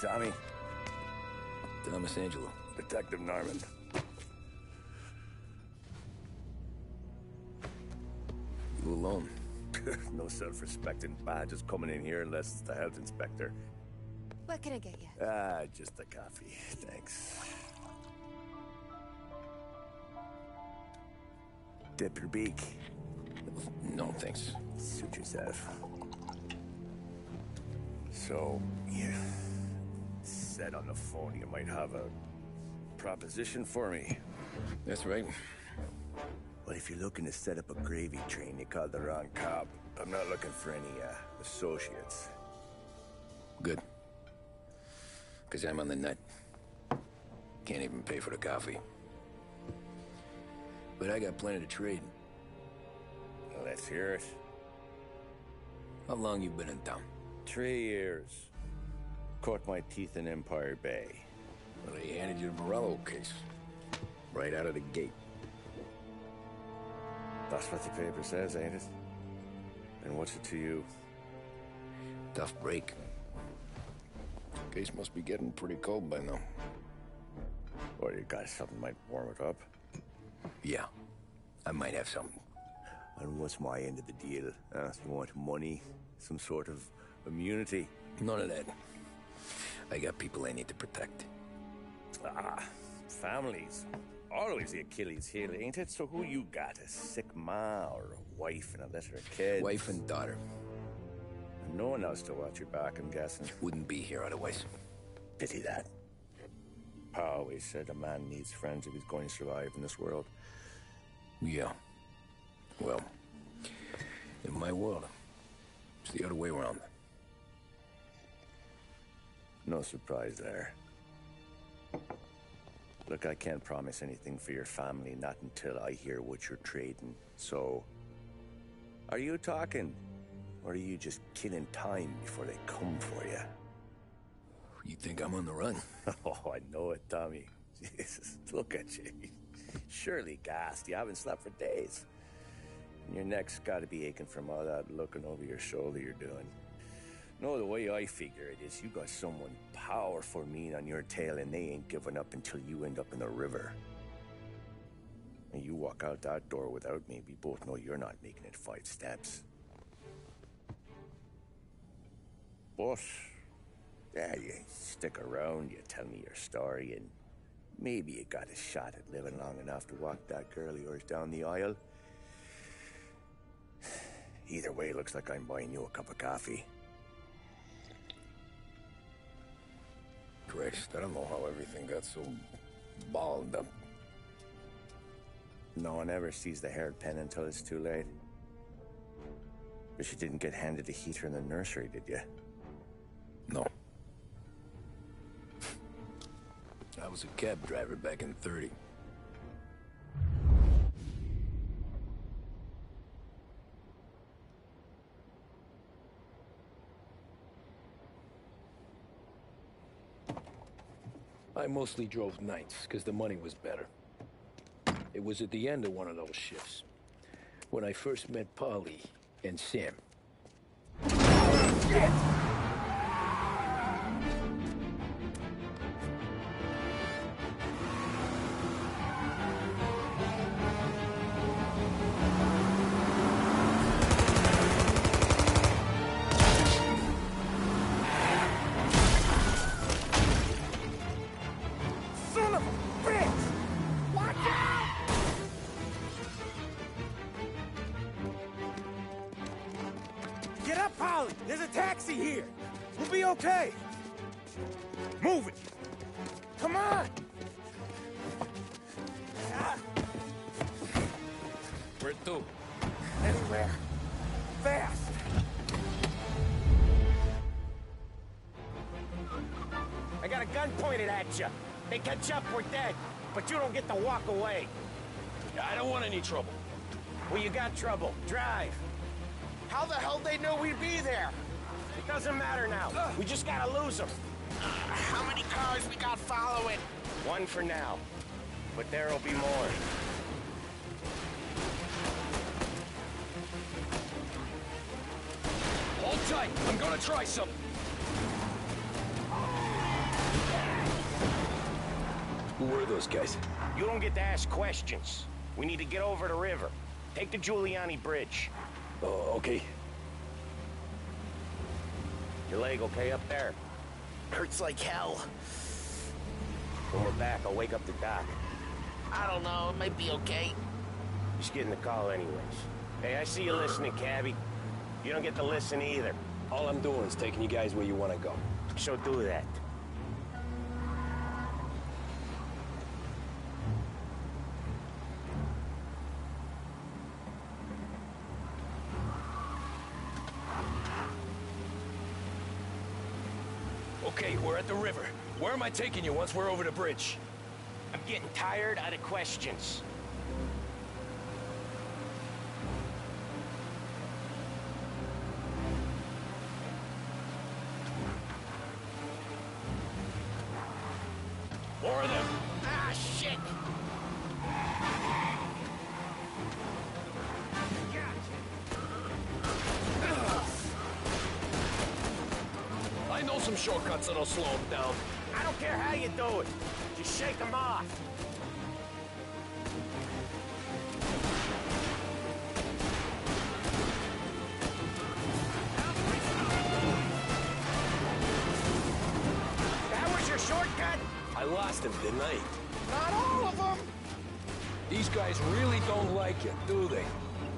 Tommy. Thomas Angelo. Detective Norman. You alone? No self-respecting badges coming in here unless it's the health inspector. What can I get you? Just a coffee. Thanks. Dip your beak. No, thanks. Suit yourself. So, you said on the phone you might have a proposition for me. That's right. Well, if you're looking to set up a gravy train, you called the wrong cop. I'm not looking for any, associates. Good. Because I'm on the nut. Can't even pay for the coffee. But I got plenty to trade. Well, let's hear it. How long you been in town? 3 years. Caught my teeth in Empire Bay. Well, they handed you the Morello case. Right out of the gate. That's what the paper says, ain't it? And what's it to you? Tough break. Case must be getting pretty cold by now. Or you got something might warm it up? Yeah, I might have something. And what's my end of the deal? You want money? Some sort of immunity? None of that. I got people I need to protect. Families. Always the Achilles heel, ain't it? So who you got? A sick ma or a wife and a litter of kids? Wife and daughter. And no one else to watch your back, I'm guessing. Wouldn't be here otherwise. Pity that. Pa always said a man needs friends if he's going to survive in this world. Yeah. Well, in my world, it's the other way around. No surprise there. Look, I can't promise anything for your family, not until I hear what you're trading. So, are you talking? Or are you just killing time before they come for you? You think I'm on the run? Oh, I know it, Tommy. Jesus, look at you. Surely gassed. You haven't slept for days. And your neck's got to be aching from all that looking over your shoulder you're doing. No, the way I figure it is you got someone powerful mean on your tail and they ain't giving up until you end up in the river. And you walk out that door without me, we both know you're not making it 5 steps. But, yeah, you stick around, you tell me your story, and maybe you got a shot at living long enough to walk that girl of yours down the aisle. Either way, it looks like I'm buying you a cup of coffee. Christ, I don't know how everything got so balled up. No one ever sees the haired pen until it's too late. But you didn't get handed a heater in the nursery, did you? No. I was a cab driver back in '30. I mostly drove nights, because the money was better. It was at the end of one of those shifts, when I first met Polly and Sam. Shit! Get up, Polly! There's a taxi here! We'll be okay! Move it! Come on! Where to? Anywhere. Fast! I got a gun pointed at you. They catch up, we're dead. But you don't get to walk away. I don't want any trouble. Well, you got trouble. Drive. How the hell they know we'd be there? It doesn't matter now. We just gotta lose them. How many cars we got following? One for now. But there'll be more. Hold tight. I'm gonna try something. Who were those guys? You don't get to ask questions. We need to get over the river. Take the Giuliani Bridge. Oh, okay. Your leg okay up there? Hurts like hell. When we're back, I'll wake up the doc. I don't know, it might be okay. Just getting the call anyways. Hey, I see you listening, cabbie. You don't get to listen either. All I'm doing is taking you guys where you want to go. So do that. Okay, we're at the river. Where am I taking you once we're over the bridge? I'm getting tired of the questions. More of them! Ah, shit! I know some shortcuts that'll slow them down. I don't care how you do it. Just shake them off. That was your shortcut? I lost him, didn't I? Not all of them. These guys really don't like you, do they?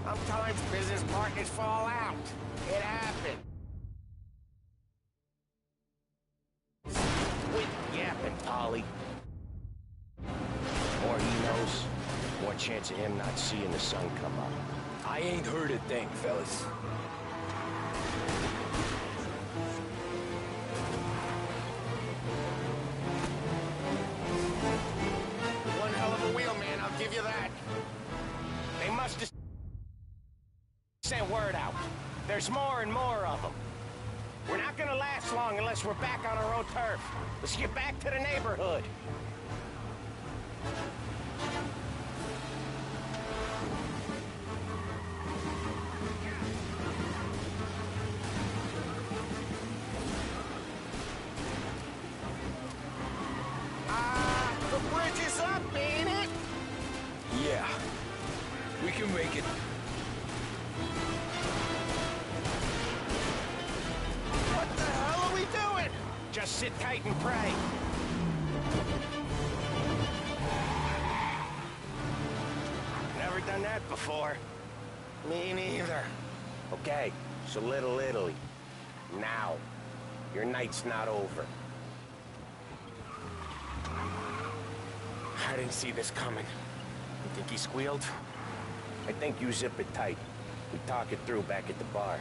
Sometimes business partners fall out. It happened. Quit yapping, Ollie. More he knows, more chance of him not seeing the sun come up. I ain't heard a thing, fellas. One hell of a wheelman, I'll give you that. They must have sent word out. There's more and more of them. We're not gonna last long unless we're back on our own turf. Let's get back to the neighborhood. The bridge is up, ain't it? Yeah. We can make it. What the hell are we doing? Just sit tight and pray. Never done that before. Me neither. Okay, so Little Italy. Now. Your night's not over. I didn't see this coming. You think he squealed? I think you zip it tight. We talk it through back at the bar.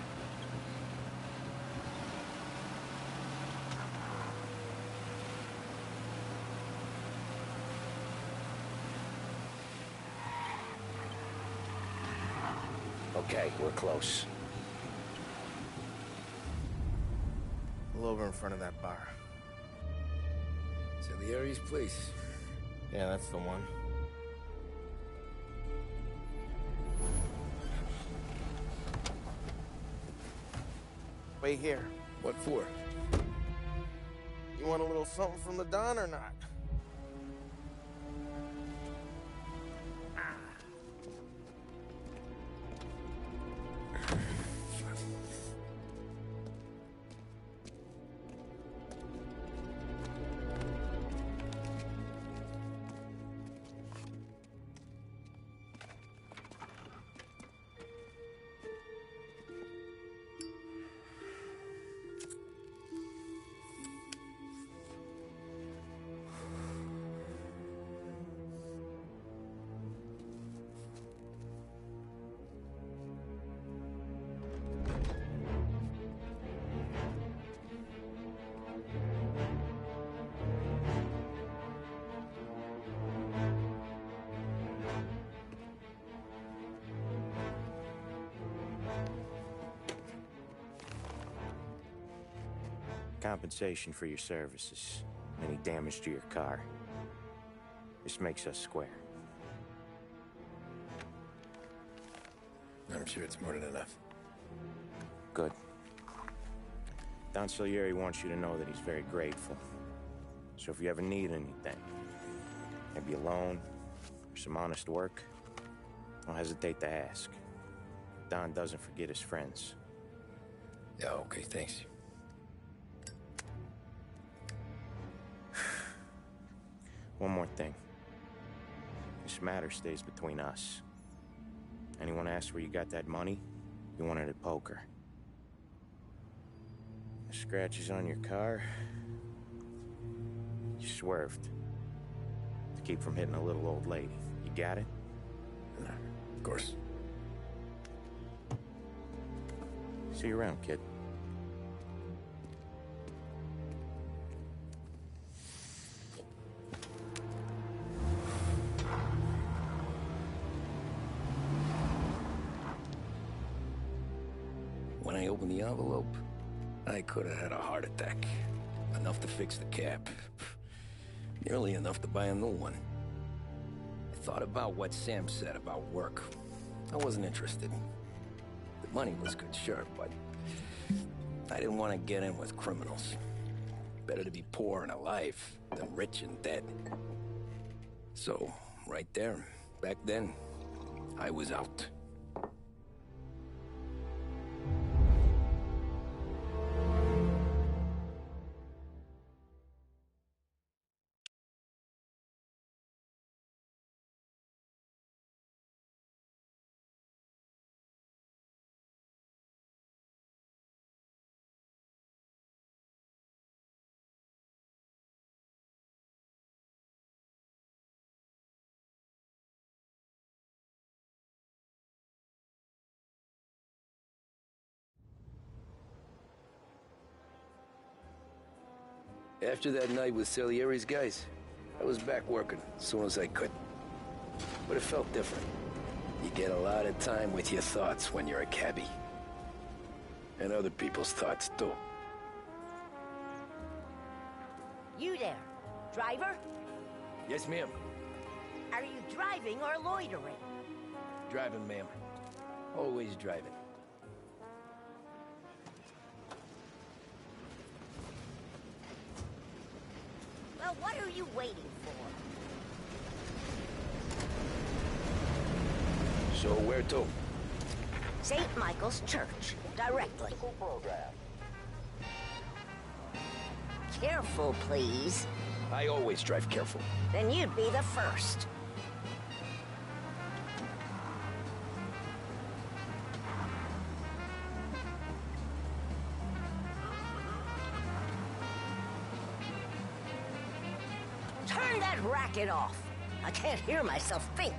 Okay, we're close. Pull over in front of that bar. Salieri's place. Yeah, that's the one. Wait here. What for? You want a little something from the Don or not? Compensation for your services. Any damage to your car. This makes us square. I'm sure it's more than enough. Good. Don Salieri wants you to know that he's very grateful. So if you ever need anything, Maybe a loan, or some honest work? Don't hesitate to ask. Don doesn't forget his friends. Yeah, okay, thanks. One more thing. This matter stays between us. Anyone asks where you got that money, you won it at poker. The scratches on your car, you swerved. To keep from hitting a little old lady. You got it? Of course. See you around, kid. When I opened the envelope, I could have had a heart attack. Enough to fix the cap. Nearly enough to buy a new one. I thought about what Sam said about work. I wasn't interested. The money was good, sure, but I didn't want to get in with criminals. Better to be poor and alive than rich and dead. So, right there, back then, I was out. After that night with Salieri's guys, I was back working as soon as I could. But it felt different. You get a lot of time with your thoughts when you're a cabbie. And other people's thoughts, too. You there, driver? Yes, ma'am. Are you driving or loitering? Driving, ma'am. Always driving. Well, what are you waiting for? So where to? St. Michael's Church, directly. Careful, please. I always drive careful. Then you'd be the first. Turn that racket off. I can't hear myself think.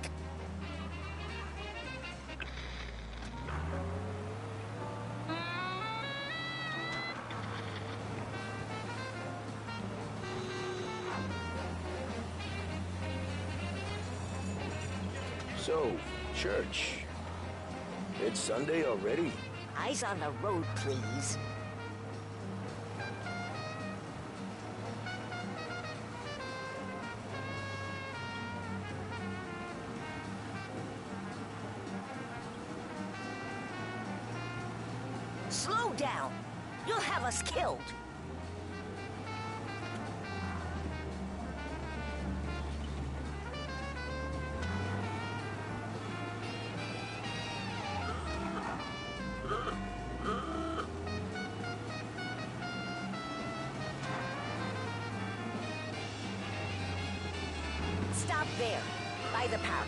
So, church. It's Sunday already? Eyes on the road, please. Slow down. You'll have us killed. Stop there, by the park.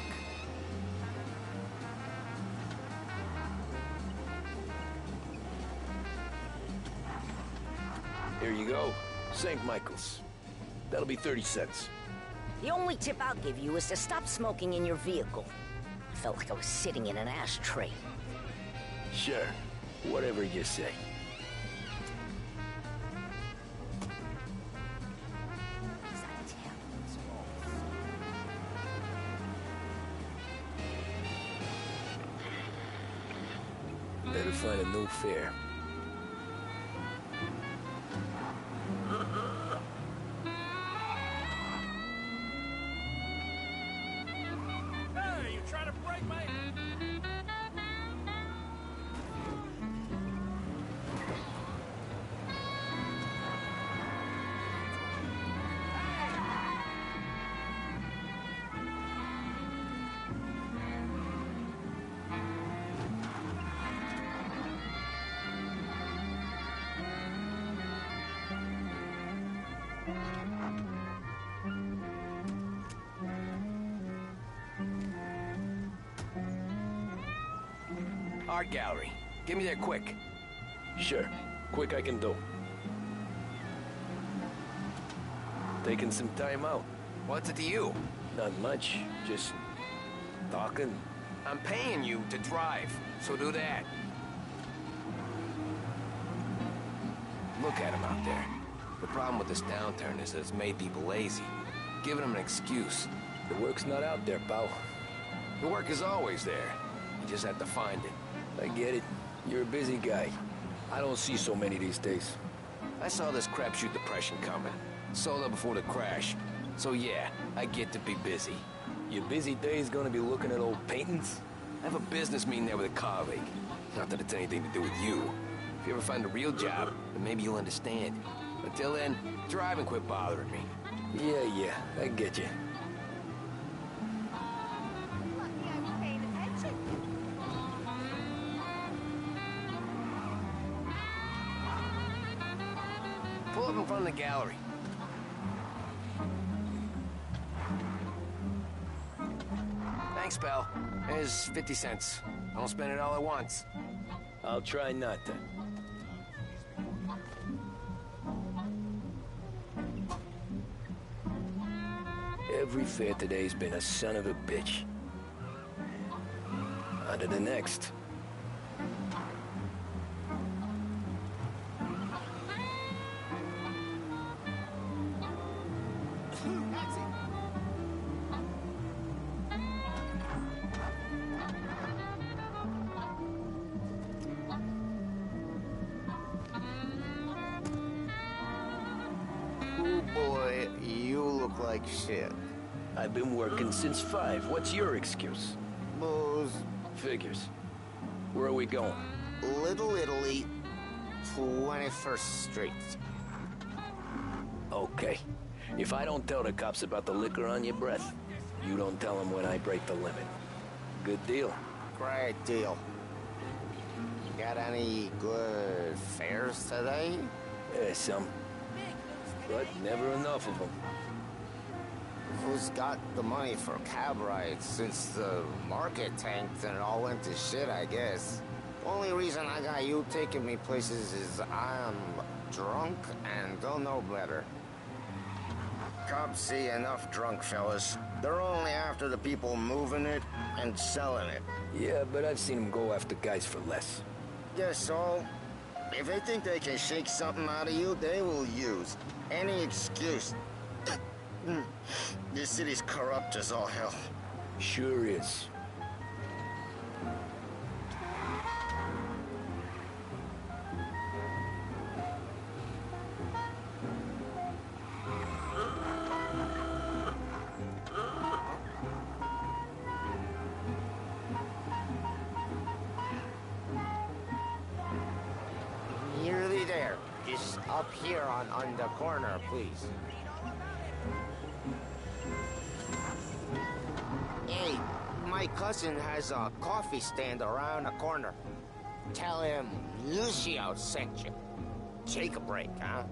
Here you go. St. Michael's. That'll be 30 cents. The only tip I'll give you is to stop smoking in your vehicle. I felt like I was sitting in an ashtray. Sure. Whatever you say. Better find a new fare. Hey, you trying to break my... Art gallery. Get me there quick. Sure. Quick I can do. Taking some time out. What's it to you? Not much. Just talking. I'm paying you to drive, so do that. Look at him out there. The problem with this downturn is that it's made people lazy. Giving them an excuse. The work's not out there, pal. The work is always there. You just have to find it. I get it. You're a busy guy. I don't see so many these days. I saw this crapshoot depression coming. Sold up before the crash. So yeah, I get to be busy. Your busy day's gonna be looking at old paintings? I have a business meeting there with a colleague. Not that it's anything to do with you. If you ever find a real job, then maybe you'll understand. Until then, drive and quit bothering me. Yeah, I get you. Lucky I was paying attention. Pull up in front of the gallery. Thanks, pal. Here's 50 cents. I won't spend it all at once. I'll try not to. Every fair today's been a son of a bitch. On to the next. Oh boy, you look like shit. I've been working since 5. What's your excuse? Booze, Figures. Where are we going? Little Italy, 21st Street. Okay. If I don't tell the cops about the liquor on your breath, you don't tell them when I break the limit. Good deal. Great deal. Got any good fares today? Some. But never enough of them. Who's got the money for cab rides since the market tanked and it all went to shit, I guess? Only reason I got you taking me places is I'm drunk and don't know better. Cops see enough drunk fellas. They're only after the people moving it and selling it. Yeah, but I've seen them go after guys for less. Guess so. If they think they can shake something out of you, they will use any excuse. This city's corrupt as all hell. Sure is. Nearly there. Just up here on the corner, please. Hey, my cousin has a coffee stand around the corner. Tell him Lucio sent you. Take a break, huh?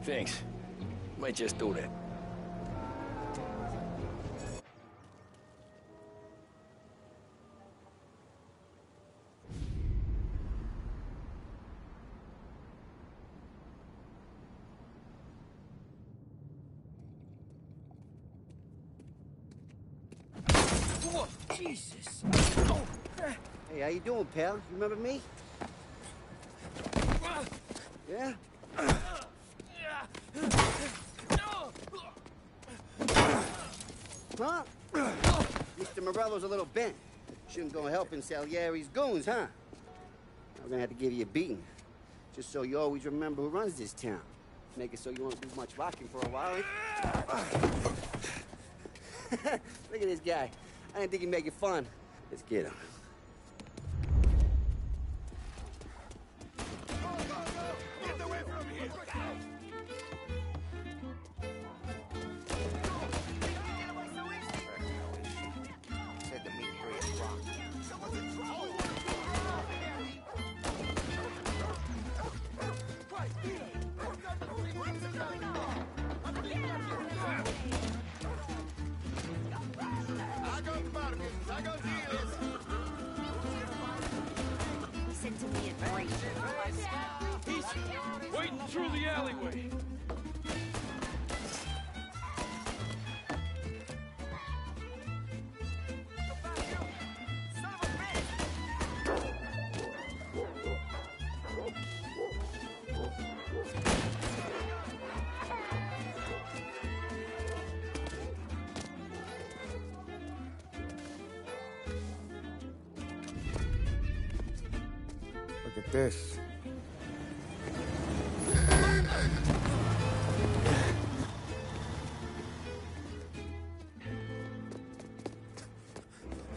Thanks. Might just do that. Whoa, Jesus. Hey, how you doing, pal? You remember me? Yeah? Huh? Mr. Morello's a little bent. Shouldn't go helping Salieri's goons, huh? I'm gonna have to give you a beating. Just so you always remember who runs this town. Make it so you won't do much rocking for a while. Look at this guy. I didn't think he'd make it fun. Let's get him. Said to meet 3 o'clock. He's waiting through the alleyway. Look at this.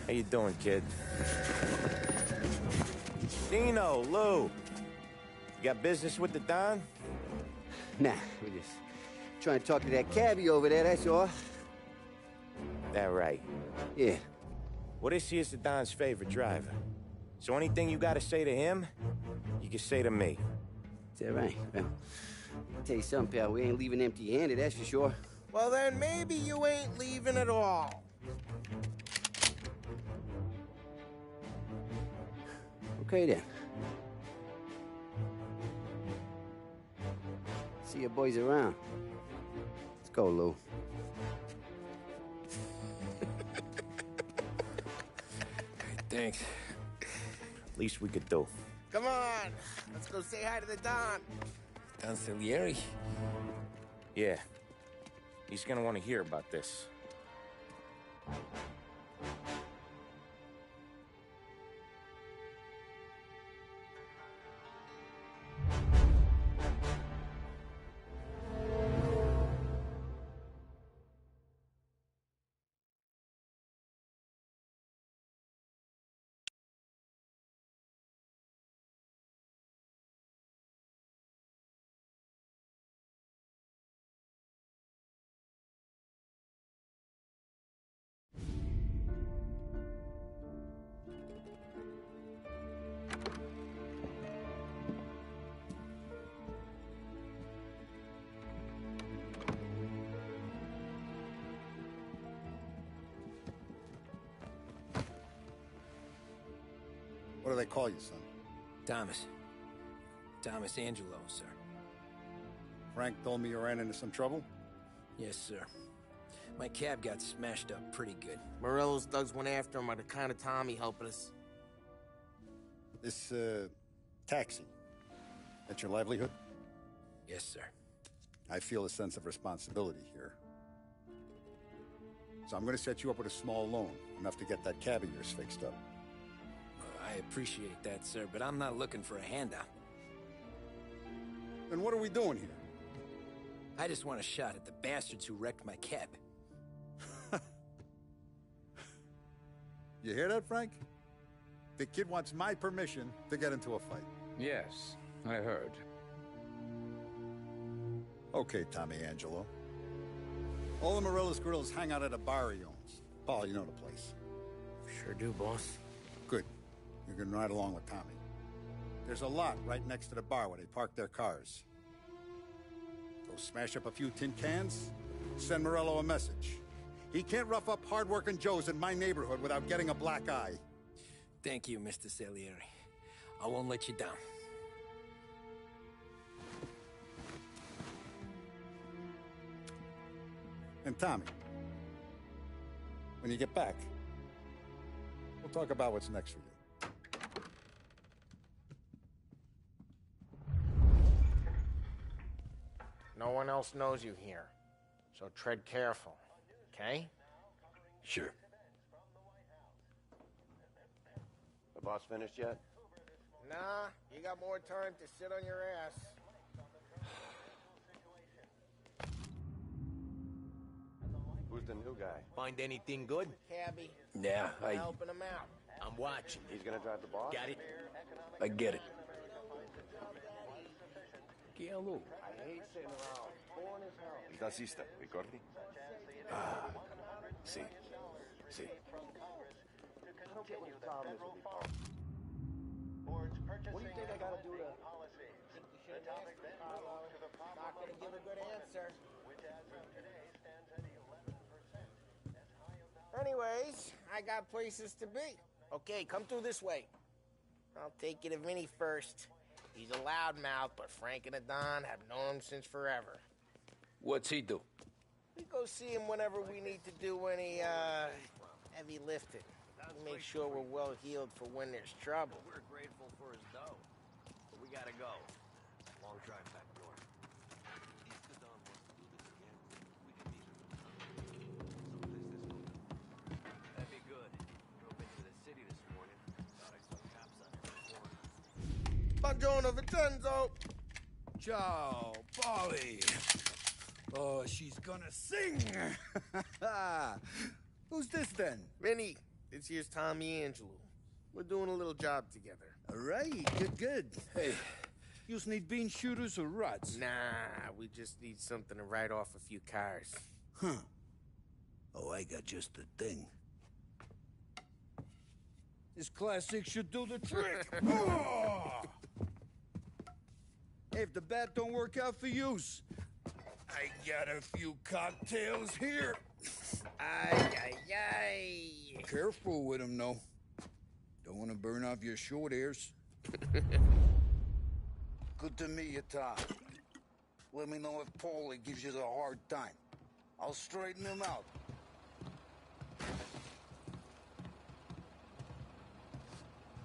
How you doing, kid? Dino, Lou. You got business with the Don? Nah, we're just trying to talk to that cabbie over there, that's all. That right. Yeah. Well, this here's the Don's favorite driver. So anything you gotta say to him, you can say to me. Is that right? Well, I'll tell you something, pal. We ain't leaving empty-handed, that's for sure. Well, then maybe you ain't leaving at all. Okay, then. See your boys around. Let's go, Lou. Thanks. Least we could do. Come on, let's go say hi to the Don. Don Salieri? Yeah. He's gonna want to hear about this. What do they call you, son? Thomas. Thomas Angelo, sir. Frank told me you ran into some trouble? Yes, sir. My cab got smashed up pretty good. Morello's thugs went after him on account of Tommy helping us. This, taxi. That's your livelihood? Yes, sir. I feel a sense of responsibility here. So I'm gonna set you up with a small loan, enough to get that cab of yours fixed up. I appreciate that, sir, but I'm not looking for a handout. Then what are we doing here? I just want a shot at the bastards who wrecked my cab. You hear that, Frank? The kid wants my permission to get into a fight. Yes, I heard. Okay, Tommy Angelo. All the Morello's girls hang out at a bar he owns. Paul, you know the place. Sure do, boss. Good. You can ride along with Tommy. There's a lot right next to the bar where they park their cars. Go smash up a few tin cans, send Morello a message. He can't rough up hard-working Joes in my neighborhood without getting a black eye. Thank you, Mr. Salieri. I won't let you down. And Tommy, when you get back, we'll talk about what's next for you. No one else knows you here, so tread careful, okay? Sure. The boss finished yet? Nah, you got more time to sit on your ass. Who's the new guy? Find anything good? Cabby. Yeah, I'm helping him out. I'm watching. He's gonna drive the boss? Got it? I get it. I hate sitting around. Born as hell. Il tassista, ricordi? Ah, sì. Sì. What do you think I gotta do to... Not gonna give a good answer. Anyways, I got places to be. Okay, come through this way. I'll take you to Vinny first. He's a loudmouth, but Frank and the Don have known him since forever. What's he do? We go see him whenever we need to do any, heavy lifting. We make sure we're well healed for when there's trouble. We're grateful for his dough. But we gotta go. Long drive back north. If the Don wants to do this again, we can meet him. That'd be good. Drove into the city this morning. Thought I saw cops on every corner. Buongiorno, Vincenzo! Ciao, Polly. Oh, she's gonna sing. Who's this then? Vinny, this here's Tommy Angelo. We're doing a little job together. All right, good. Hey, you need bean shooters or rods? Nah, we just need something to write off a few cars. Huh. Oh, I got just the thing. This classic should do the trick. Oh! Hey, if the bat don't work out for yous, I got a few cocktails here. Ay. Careful with them, though. Don't want to burn off your short hairs. Good to meet you, Tom. Let me know if Paulie gives you the hard time. I'll straighten him out.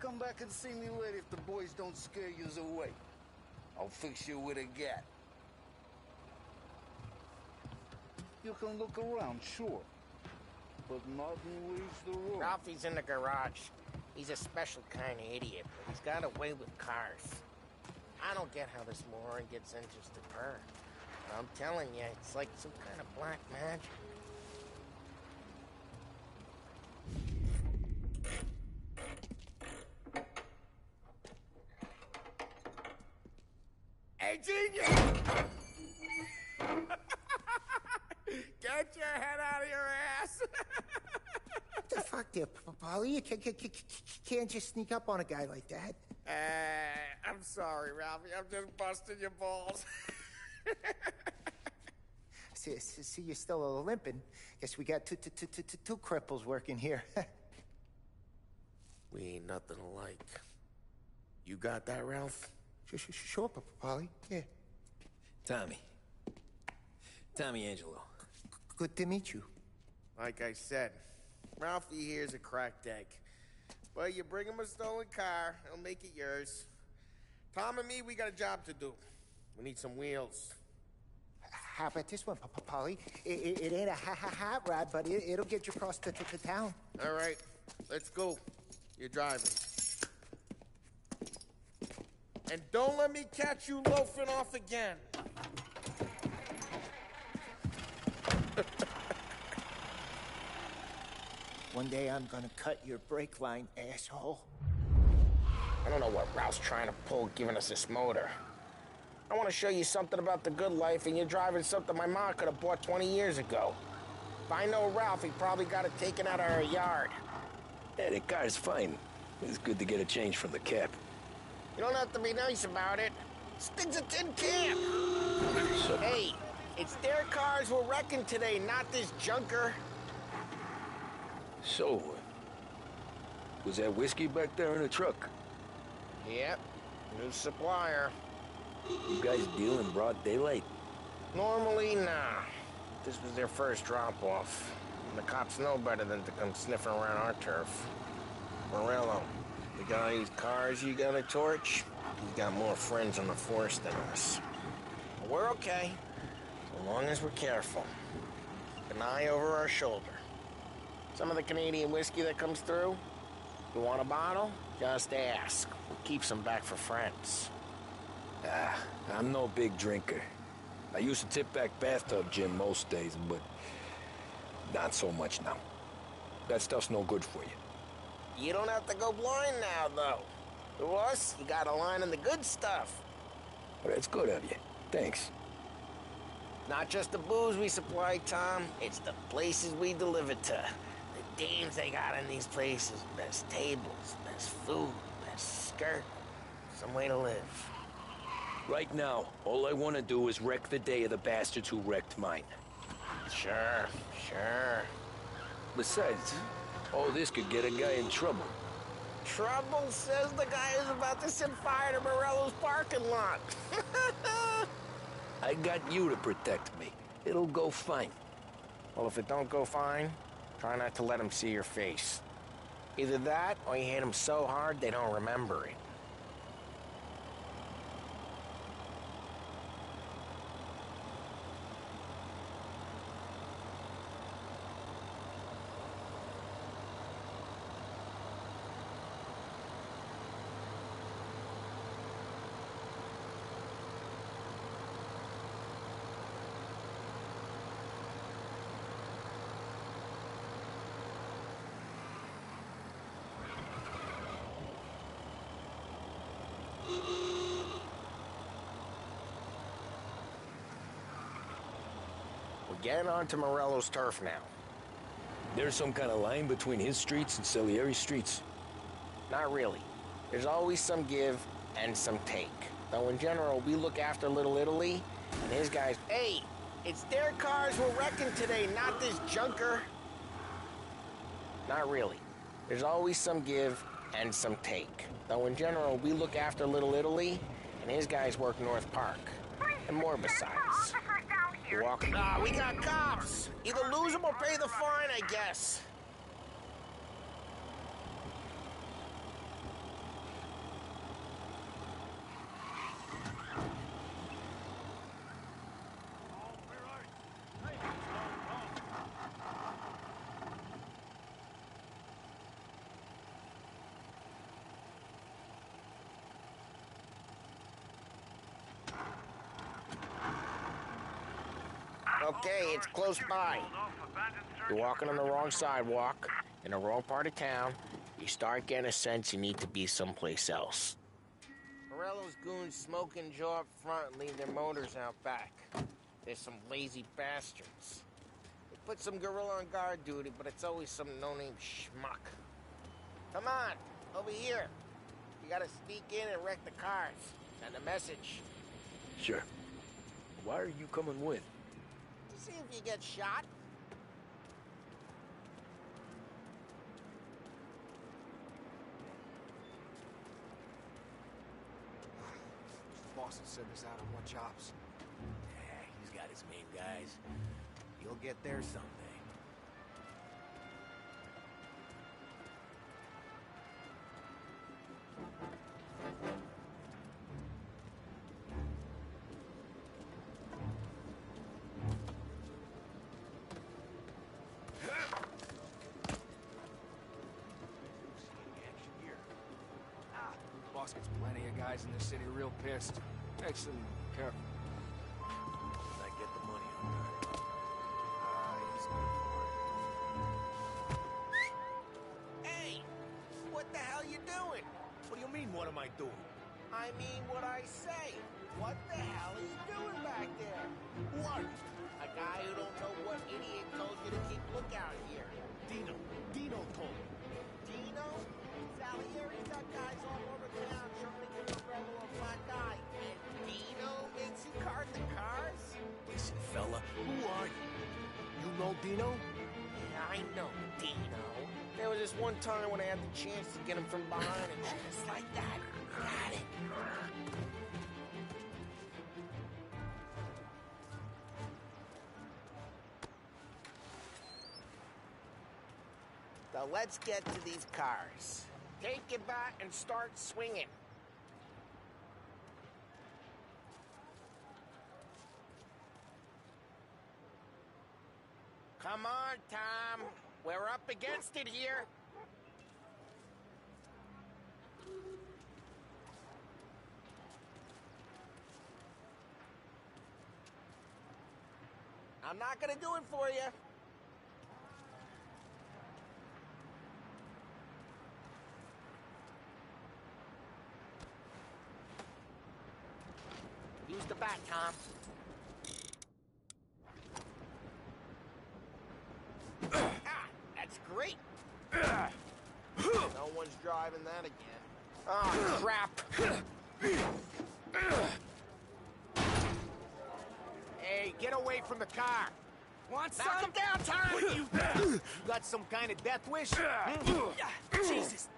Come back and see me later if the boys don't scare yous away. I'll fix you with a gat. You can look around, sure. But nothing leaves the room. Ralphie's in the garage. He's a special kind of idiot, but he's got a way with cars. I don't get how this moron gets interested in her. But I'm telling you, it's like some kind of black magic. Hey, genius! Get your head out of your ass! What the fuck there, Polly? You can't just sneak up on a guy like that. I'm sorry, Ralphie. I'm just busting your balls. See, you're still limping. Guess we got two cripples working here. We ain't nothing alike. You got that, Ralph? Sure, Polly. Yeah. Tommy Angelo. Good to meet you. Like I said, Ralphie here's a cracked egg. But you bring him a stolen car, he'll make it yours. Tom and me, we got a job to do. We need some wheels. How about this one, Polly? It ain't a hot rod, but it'll get you across to town. All right, let's go. You're driving. And don't let me catch you loafing off again. One day I'm gonna cut your brake line, asshole. I don't know what Ralph's trying to pull giving us this motor. I want to show you something about the good life, and you're driving something my mom could have bought 20 years ago. If I know Ralph, he probably got it taken out of her yard. Yeah, the car's fine. It's good to get a change from the cap. You don't have to be nice about it. This thing's a tin can. So, Hey, it's their cars we're wrecking today, not this junker. So, was that whiskey back there in the truck? Yep, new supplier. You guys deal in broad daylight? Normally, nah. This was their first drop-off. The cops know better than to come sniffing around our turf. Morello, the guy whose cars you got a torch, he's got more friends on the force than us. But we're okay, so long as we're careful. Keep an eye over our shoulder. Some of the Canadian whiskey that comes through, you want a bottle? Just ask. We'll keep some back for friends. I'm no big drinker. I used to tip back bathtub gin most days, but not so much now. That stuff's no good for you. You don't have to go blind now, though. To us, you got a line in the good stuff. But that's good of you. Thanks. Not just the booze we supply, Tom. It's the places we deliver to. The dames they got in these places. Best tables, best food, best skirt. Some way to live. Right now, all I want to do is wreck the day of the bastards who wrecked mine. Sure. Besides, all this could get a guy in trouble. trouble, says the guy who's about to set fire to Morello's parking lot. I got you to protect me. It'll go fine. Well, if it don't go fine, try not to let them see your face. Either that, or you hit them so hard they don't remember it. We're getting onto Morello's turf now. There's some kind of line between his streets and Salieri's streets? Not really. There's always some give and some take. Though in general, we look after Little Italy, and his guys... Hey, it's their cars we're wrecking today, not this junker. Not really. There's always some give and some take. Though in general, we look after Little Italy, and his guys work North Park. And more besides. Walking. Ah, we got cops! Either lose them or pay the fine, I guess. Okay, it's close by. You're walking on the wrong sidewalk, in the wrong part of town. You start getting a sense you need to be someplace else. Morello's goons smoke and jaw up front and leave their motors out back. They're some lazy bastards. They put some gorilla on guard duty, but it's always some no-name schmuck. Come on, over here. You gotta sneak in and wreck the cars. Send a message. Sure. Why are you coming with? See if you get shot. Boston sent us out on what jobs? Yeah, he's got his main guys. You'll get there someday. Boss gets plenty of guys in the city real pissed. Makes them careful. I get the money on time. He's good for it. Hey! What the hell you doing? What do you mean, what am I doing? I mean what I say. What the hell are you doing back there? What? A guy who don't know what idiot told you to keep lookout here. Dino told me. Dino? Salieri's got guys all over town trying to give Morello a black eye. And Dino makes you cart the cars? Listen, fella, who are you? You know Dino? Yeah, I know Dino. There was this one time when I had the chance to get him from behind and just like that. Got it. Now let's get to these cars. Take your bat and start swinging. Come on, Tom. We're up against it here. I'm not gonna do it for you. Use the bat, Tom. That's great. No one's driving that again. Oh, crap. Hey, get away from the car. Want some? Knock him down, Tom! You got some kind of death wish? Jesus.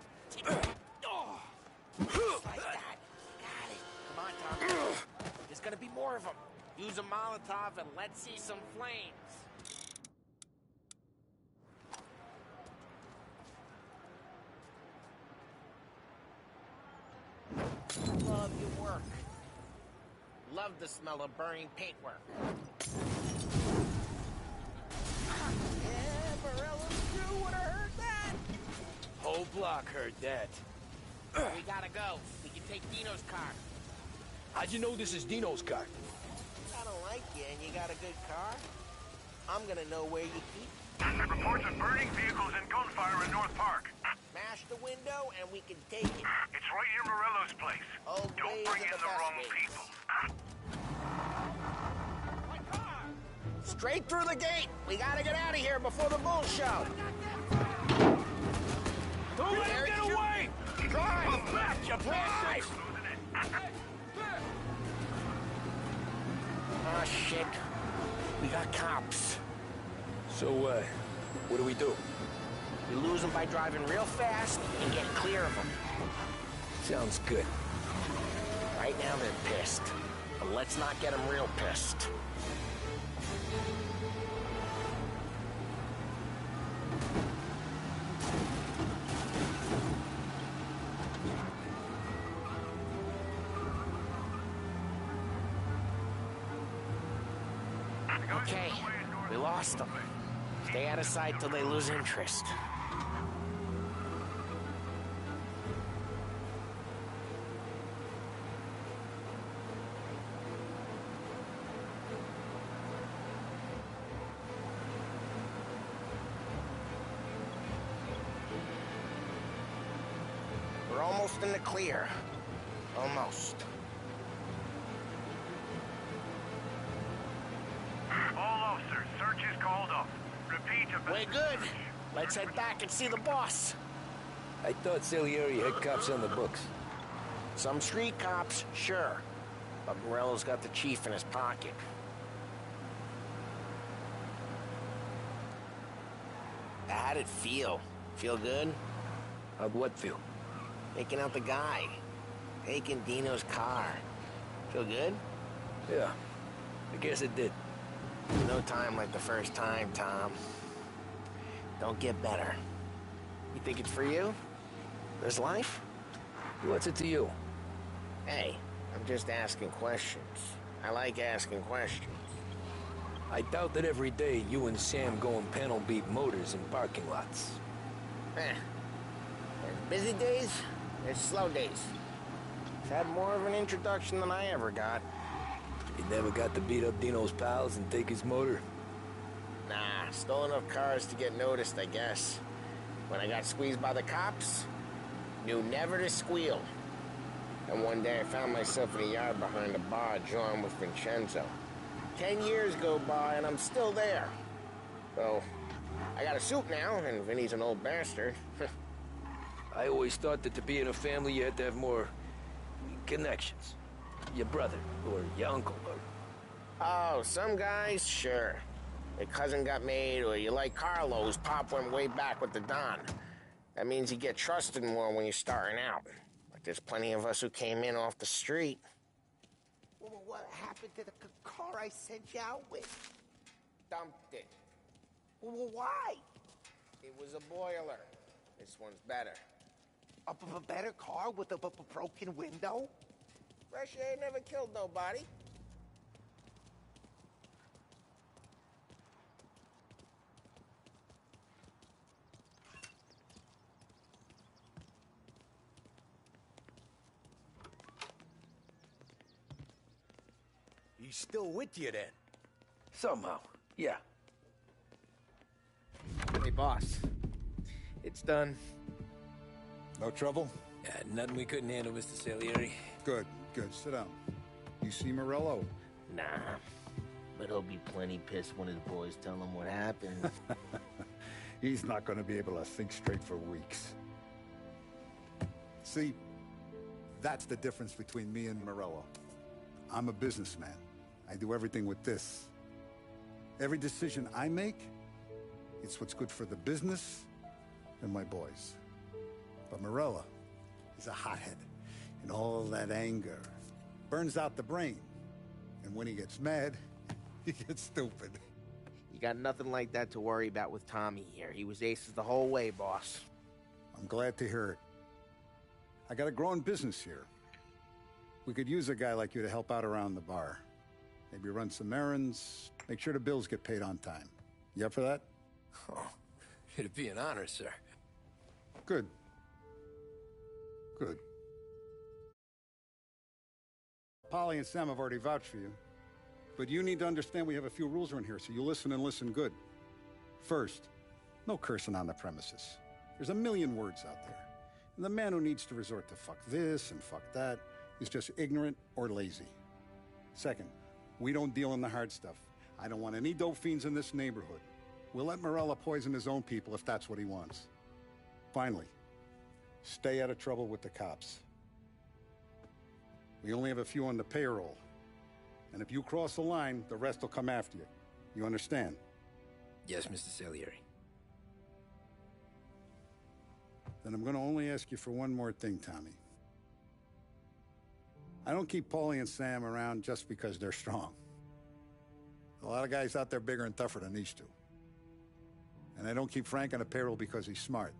Just like that. Got it. Come on, Tom. There's gonna be more of them. Use a Molotov and let's see some flames. Love your work. Love the smell of burning paintwork. Yeah, Morello's crew would have heard that. Whole block heard that. We gotta go. We can take Dino's car. How'd you know this is Dino's car? I don't like you and you got a good car. I'm gonna know where you keep. Reports of burning vehicles and gunfire in North Park. Smash the window and we can take it. It's right near Morello's place. Don't bring in the wrong people. Straight through the gate. We gotta get out of here before the bull show. Don't let him get away! Drive! Back, you Drive! Oh, shit. We got cops. So, what do we do? We lose them by driving real fast and get clear of them. Sounds good. Right now they're pissed. But let's not get them real pissed. Okay, we lost them. Stay out of sight till they lose interest. We're almost in the clear. Almost. All officers, search is called off. Repeat. We're good. Let's head back and see the boss. I thought Salieri had cops on the books. Some street cops, sure. But Morello's got the chief in his pocket. How'd it feel? Feel good? How'd what feel? Taking out the guy. Taking Dino's car. Feel good? Yeah, I guess it did. No time like the first time, Tom. Don't get better. You think it's for you? This life? What's it to you? Hey, I'm just asking questions. I like asking questions. I doubt that every day you and Sam go and panel beat motors in parking lots. There's busy days, there's slow days. It's had more of an introduction than I ever got. You never got to beat up Dino's pals and take his motor? Nah, stole enough cars to get noticed, I guess. When I got squeezed by the cops, knew never to squeal. And one day I found myself in a yard behind a bar drawing with Vincenzo. 10 years go by and I'm still there. So, I got a suit now, and Vinny's an old bastard. I always thought that to be in a family you had to have more connections. Your brother, or your uncle, or... Oh, some guys, sure. Your cousin got made, or you like Carlos, Pop went way back with the Don. That means you get trusted more when you're starting out. Like there's plenty of us who came in off the street. Well, what happened to the car I sent you out with? Dumped it. Well, why? It was a boiler. This one's better. A better car with a broken window? Fresh air never killed nobody. He's still with you then? Somehow, yeah. Hey, boss. It's done. No trouble? Nothing we couldn't handle, Mr. Salieri. Good, good. Sit down. You see Morello? Nah, but he'll be plenty pissed when his boys tell him what happened. He's not going to be able to think straight for weeks. See, that's the difference between me and Morello. I'm a businessman. I do everything with this. Every decision I make, it's what's good for the business and my boys. But Morello is a hothead, And all that anger burns out the brain. And when he gets mad, he gets stupid. You got nothing like that to worry about with Tommy here. He was aces the whole way, boss. I'm glad to hear it. I got a growing business here. We could use a guy like you to help out around the bar. Maybe run some errands, make sure the bills get paid on time. You up for that? Oh, it'd be an honor, sir. Good. Good. Polly and Sam have already vouched for you. But you need to understand we have a few rules around here, so you listen and listen good. First, no cursing on the premises. There's a million words out there. And the man who needs to resort to fuck this and fuck that is just ignorant or lazy. Second, we don't deal in the hard stuff. I don't want any dope fiends in this neighborhood. We'll let Morello poison his own people if that's what he wants. Finally, stay out of trouble with the cops. We only have a few on the payroll. And if you cross the line, the rest will come after you. You understand? Yes, Mr. Salieri. Then I'm going to only ask you for one more thing, Tommy. I don't keep Paulie and Sam around just because they're strong. A lot of guys out there bigger and tougher than these two. And I don't keep Frank on the payroll because he's smart.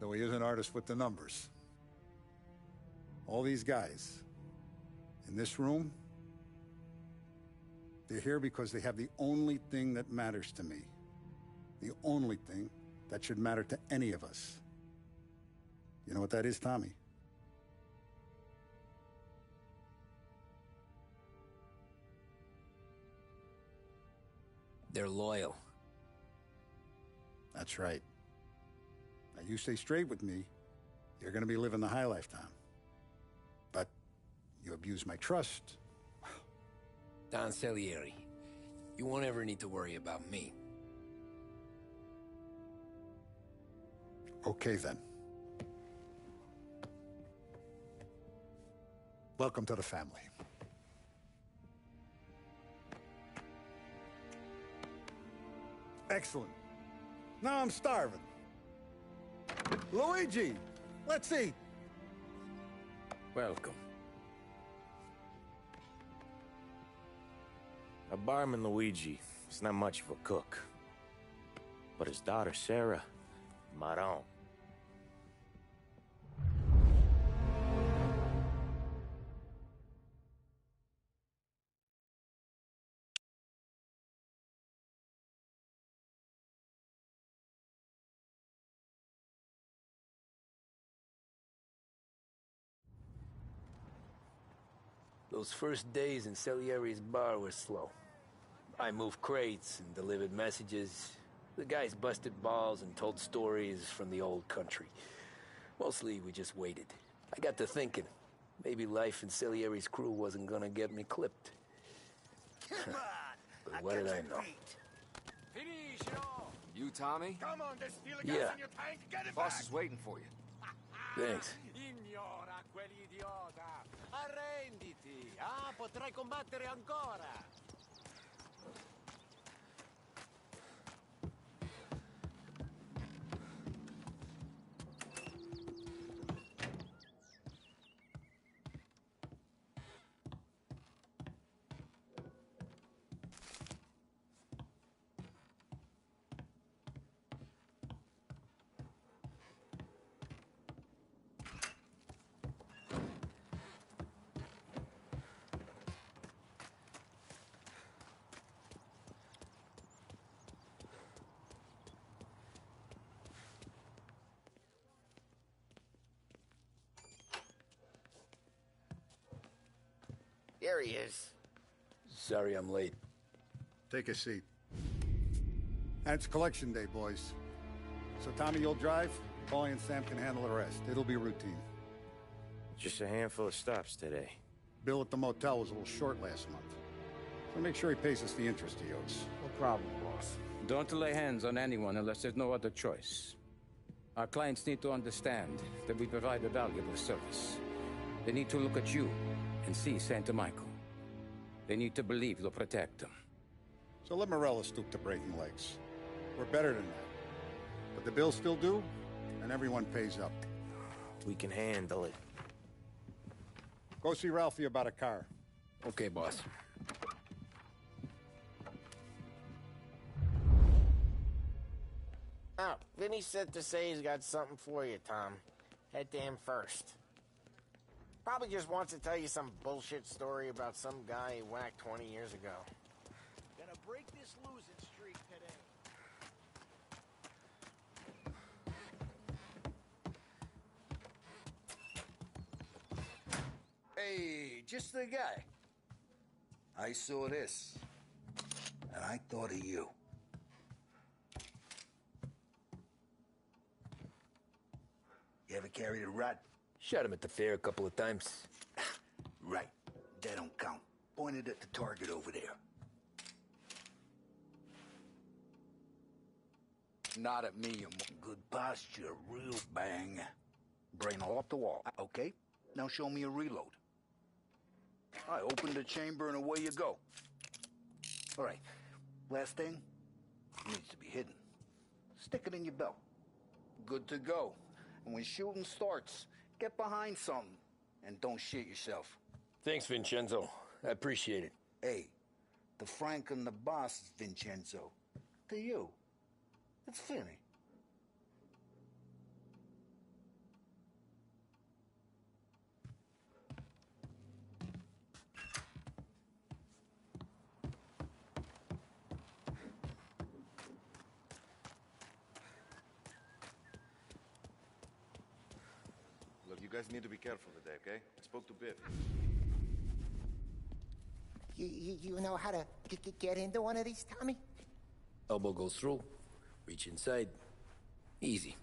Though he is an artist with the numbers. All these guys in this room, they're here because they have the only thing that matters to me. The only thing that should matter to any of us. You know what that is, Tommy? They're loyal. That's right. Now, you stay straight with me, you're gonna be living the high lifetime. But you abuse my trust. Don Salieri, you won't ever need to worry about me. Okay, then. Welcome to the family. Excellent. Now I'm starving. Luigi, let's eat. Welcome. A barman Luigi is not much of a cook. But his daughter Sarah, Maron. Those first days in Salieri's bar were slow. I moved crates and delivered messages. The guys busted balls and told stories from the old country. Mostly, we just waited. I got to thinking, maybe life in Salieri's crew wasn't gonna get me clipped. But what did I know? You, Tommy? Come on, there's steel Yeah. gas in your tank. Get it Boss back. is waiting for you. Thanks. Ignora quell'idiota! Arrenditi! Ah, potrai combattere ancora! There he is. Sorry I'm late. Take a seat. And it's collection day, boys. So Tommy, you'll drive. Paulie and Sam can handle the rest. It'll be routine. Just a handful of stops today. Bill at the motel was a little short last month. So make sure he pays us the interest he owes. No problem, boss. Don't lay hands on anyone unless there's no other choice. Our clients need to understand that we provide a valuable service. They need to look at you and see Santa Michael. They need to believe you'll protect them. So let Morello stoop to breaking legs. We're better than that. But the bill's still due, and everyone pays up. We can handle it. Go see Ralphie about a car. Okay, boss. Oh, Vinny said to say he's got something for you, Tom. Head to him first. Probably just wants to tell you some bullshit story about some guy he whacked 20 years ago. Gonna break this losing streak today. Hey, just the guy. I saw this, and I thought of you. You ever carried a rat? Shot him at the fair a couple of times. Right. That don't count. Pointed at the target over there. Not at me, you good posture, real bang. Brain all up the wall. Okay, now show me a reload. I open the chamber and away you go. All right, last thing, needs to be hidden. Stick it in your belt. Good to go. And when shooting starts, get behind something and don't shit yourself. Thanks, Vincenzo. I appreciate it. Hey, the Frank and the boss is Vincenzo. To you, it's Vinny. Look, you guys need to be careful today, okay? I spoke to Biff. You know how to get into one of these, Tommy? Elbow goes through. Reach inside. Easy.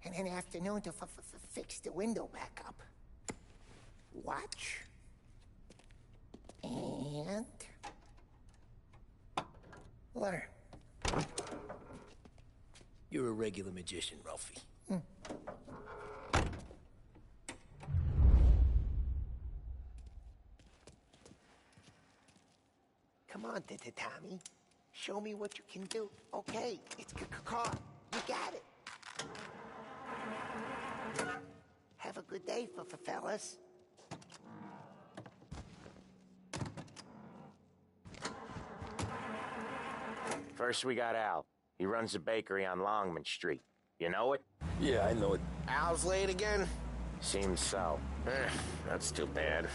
And an afternoon to fix the window back up. Watch. And... learn. You're a regular magician, Ralphie. Come on, Tommy. Show me what you can do. Okay, it's car. You got it. Have a good day, fellas. First, we got Al. He runs a bakery on Longman Street. You know it? Yeah, I know it. Al's late again? Seems so. That's too bad.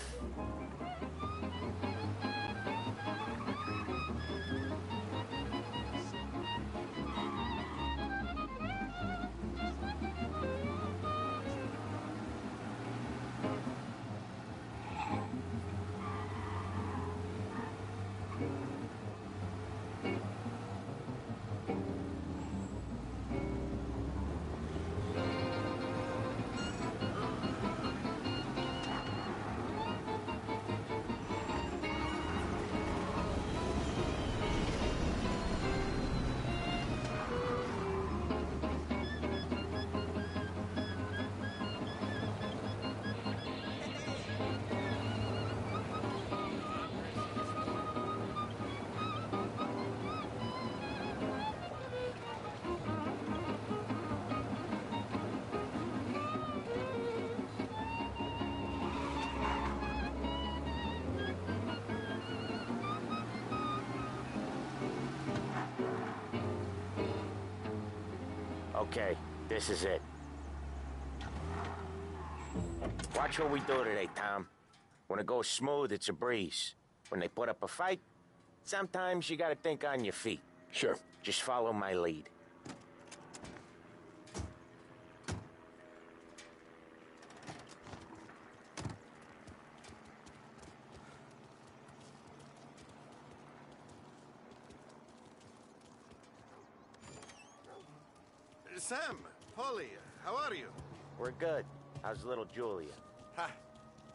Okay, this is it. Watch what we do today, Tom. When it goes smooth, it's a breeze. When they put up a fight, sometimes you gotta think on your feet. Sure. Just follow my lead. Sam, Polly, how are you? We're good. How's little Julia? Ha!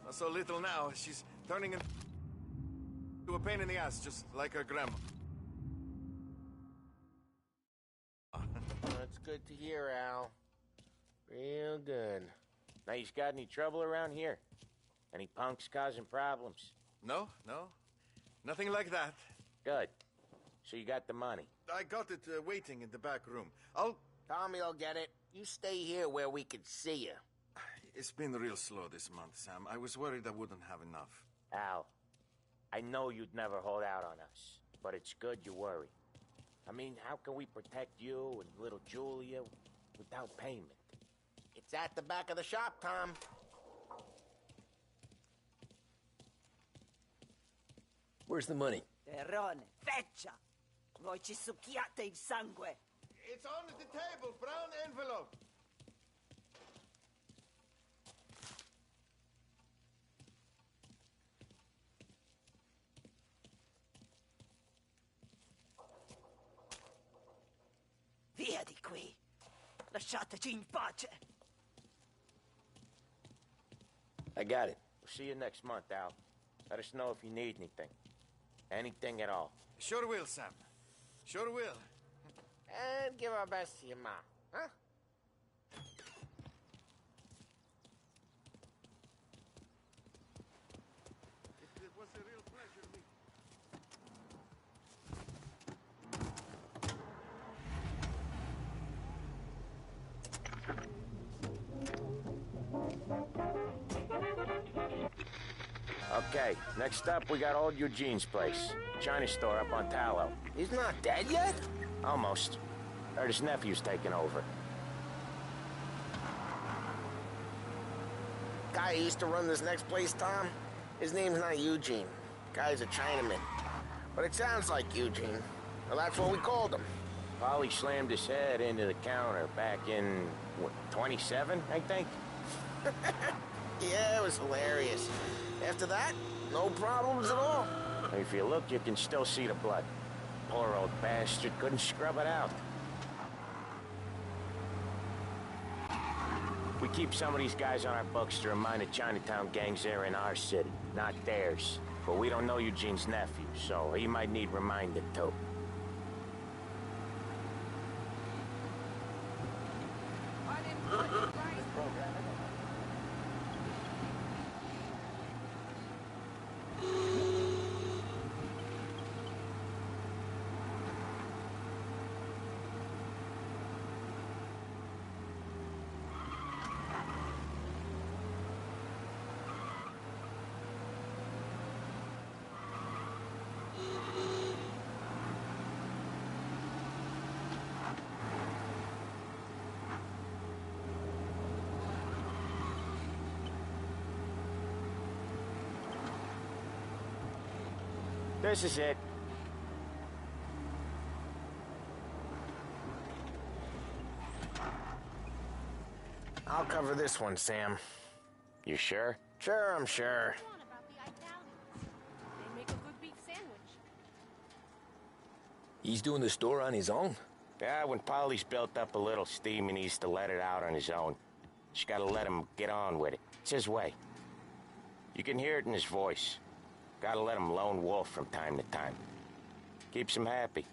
Not so little now. She's turning into a pain in the ass, just like her grandma. That's good to hear, Al. Real good. Now, you got any trouble around here? Any punks causing problems? No, no. Nothing like that. Good. So you got the money? I got it waiting in the back room. Tommy will get it. You stay here where we can see you. It's been real slow this month, Sam. I was worried I wouldn't have enough. Al, I know you'd never hold out on us, but it's good you worry. I mean, how can we protect you and little Julia without payment? It's at the back of the shop, Tom. Where's the money? Terrone, feccia! Voi ci succhiate il sangue! It's on the table, brown envelope. Via di qui! Lasciateci in pace! I got it. We'll see you next month, Al. Let us know if you need anything. Anything at all. Sure will, Sam. Sure will. And give our best to your mom, huh? It was a real pleasure meeting. Okay, next up we got old Eugene's place. China store up on Tallow. He's not dead yet? Almost. Heard his nephew's taking over. Guy who used to run this next place, Tom? His name's not Eugene. Guy's a Chinaman. But it sounds like Eugene. Well, that's what we called him. Polly slammed his head into the counter back in, what, 27, I think? Yeah, it was hilarious. After that, no problems at all. If you look, you can still see the blood. Poor old bastard couldn't scrub it out. We keep some of these guys on our books to remind the Chinatown gangs they're in our city, not theirs. But we don't know Eugene's nephew, so he might need reminded too. This is it. I'll cover this one, Sam. You sure? Sure, I'm sure. They make a good beef sandwich. He's doing the store on his own? Yeah, when Polly's built up a little steam, he needs to let it out on his own. Just gotta let him get on with it. It's his way. You can hear it in his voice. Gotta let him lone wolf from time to time. Keeps him happy.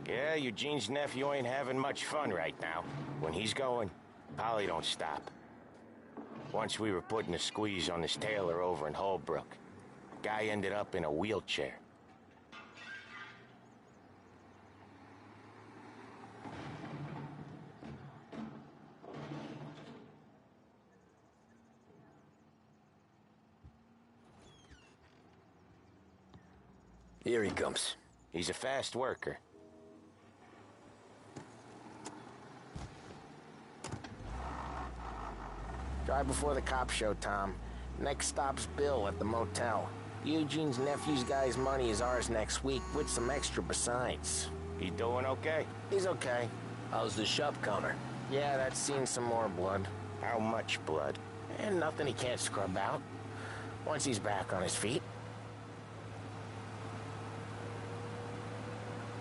Yeah, Eugene's nephew ain't having much fun right now. When he's going, Polly don't stop. Once we were putting a squeeze on this tailor over in Holbrook. Guy ended up in a wheelchair. Here he comes. He's a fast worker. Drive before the cops show, Tom. Next stop's Bill at the motel. Eugene's nephew's guy's money is ours next week, with some extra besides. He doing okay? He's okay. How's the shop counter? Yeah, that's seen some more blood. How much blood? And nothing he can't scrub out. Once he's back on his feet.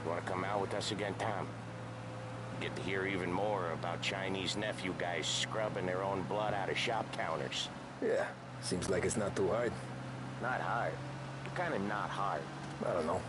You wanna come out with us again, Tom? Get to hear even more about Chinese nephew guys scrubbing their own blood out of shop counters. Yeah, seems like it's not too hard. Not hard. Kinda not hard. I don't know.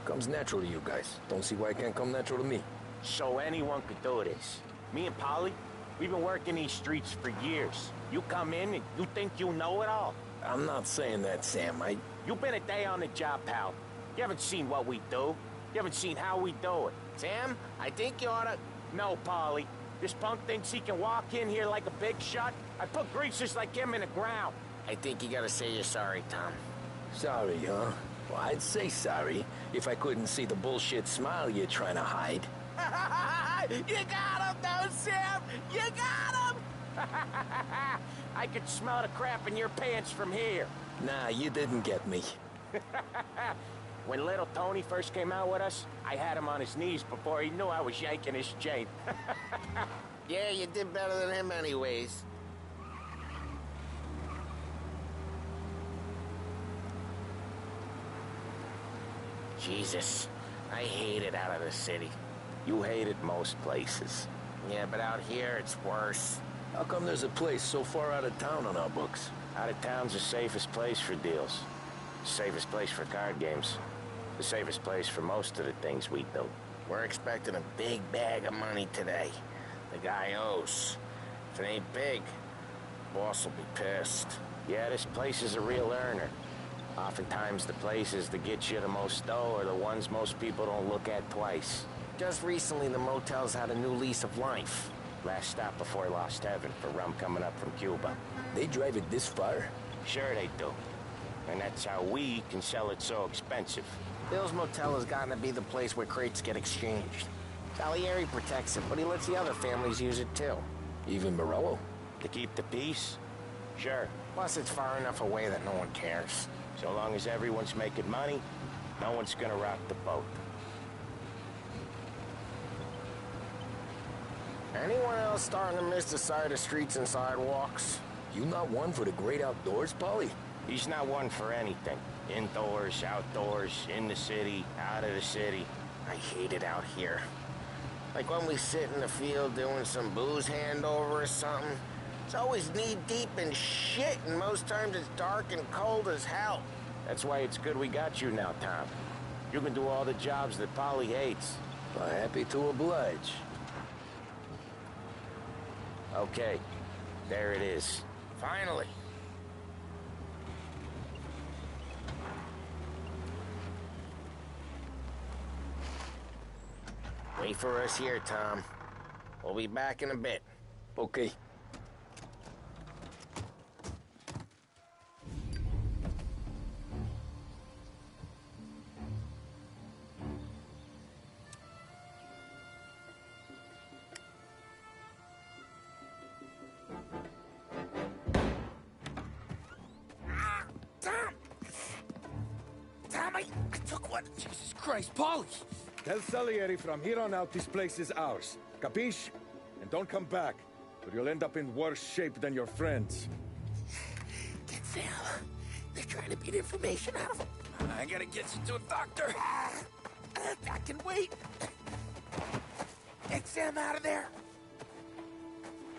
Comes natural to you guys. Don't see why it can't come natural to me. So anyone could do this. Me and Polly, we've been working these streets for years. You come in and you think you know it all. I'm not saying that, Sam. You've been a day on the job, pal. You haven't seen what we do. You haven't seen how we do it. Sam, I think you oughta... No, Polly. This punk thinks he can walk in here like a big shot. I put greasers like him in the ground. I think you gotta say you're sorry, Tom. Sorry, huh? Well, I'd say sorry if I couldn't see the bullshit smile you're trying to hide. You got him, though, Sam! You got him! I could smell the crap in your pants from here. Nah, you didn't get me. When little Tony first came out with us, I had him on his knees before he knew I was yanking his chain. Yeah, you did better than him anyways. Jesus, I hate it out of the city. You hate it most places. Yeah, but out here, it's worse. How come there's a place so far out of town on our books? Out of town's the safest place for deals. The safest place for card games. The safest place for most of the things we do. We're expecting a big bag of money today. The guy owes. If it ain't big, boss will be pissed. Yeah, this place is a real earner. Oftentimes the places that get you the most dough are the ones most people don't look at twice. Just recently, the motel's had a new lease of life. Last stop before Lost Heaven for rum coming up from Cuba. They drive it this far? Sure they do. And that's how we can sell it so expensive. Bill's Motel has gotten to be the place where crates get exchanged. Salieri protects it, but he lets the other families use it too. Even Morello? To keep the peace? Sure. Plus, it's far enough away that no one cares. So long as everyone's making money, no one's gonna rock the boat. Anyone else starting to miss the side of streets and sidewalks? You not one for the great outdoors, Paulie? He's not one for anything. Indoors, outdoors, in the city, out of the city. I hate it out here. Like when we sit in the field doing some booze handover or something. It's always knee-deep in shit, and most times it's dark and cold as hell. That's why it's good we got you now, Tom. You can do all the jobs that Polly hates. Well, happy to oblige. Okay, there it is. Finally. Wait for us here, Tom. We'll be back in a bit. Okay. I took one. Jesus Christ, Paulie! Tell Salieri from here on out this place is ours. Capiche? And don't come back, or you'll end up in worse shape than your friends. Get Sam. They're trying to beat information out of him. I gotta get you to a doctor. I can wait. Get Sam out of there.